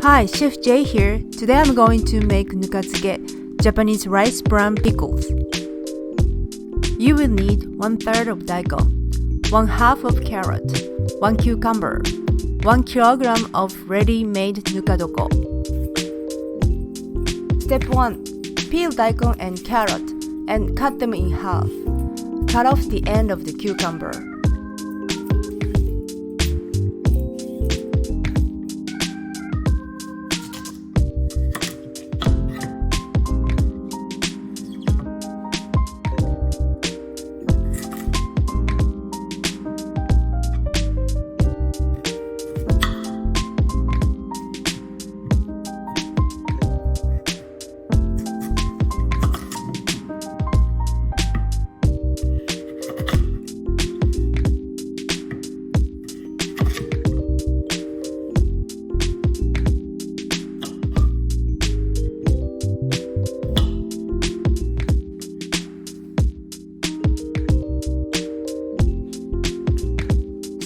Hi, Chef Jay here. Today I'm going to make Nukazuke, Japanese rice Bran Pickles. You will need 1/3 of daikon, 1/2 of carrot, 1 cucumber, 1 kilogram of ready-made nukadoko. Step 1. Peel daikon and carrot and cut them in half. Cut off the end of the cucumber.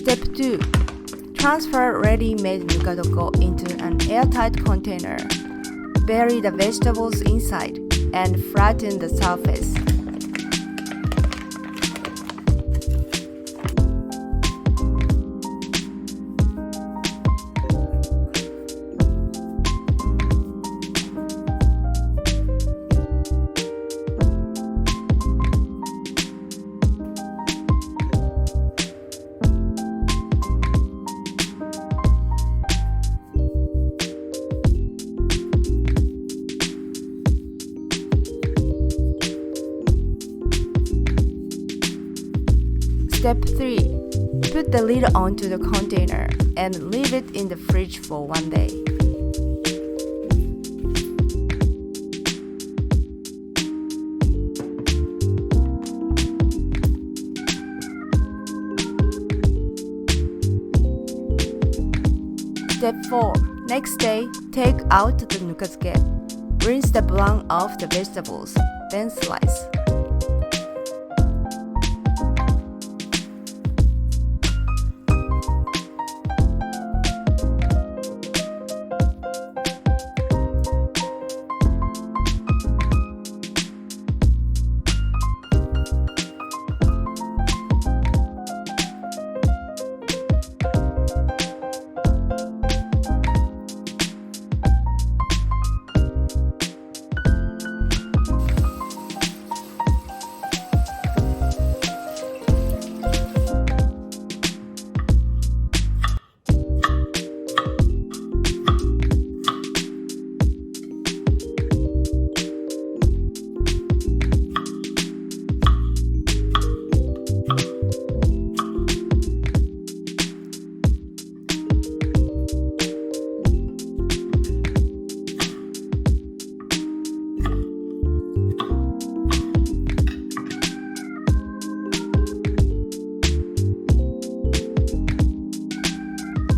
Step 2. Transfer ready-made nukadoko into an airtight container. Bury the vegetables inside and flatten the surface. Step 3. Put the lid onto the container and leave it in the fridge for 1 day. Step 4. Next day, take out the nukazuke. Rinse the blood off the vegetables, then slice.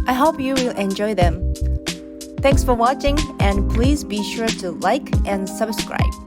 I hope you will enjoy them. Thanks for watching and please be sure to like and subscribe.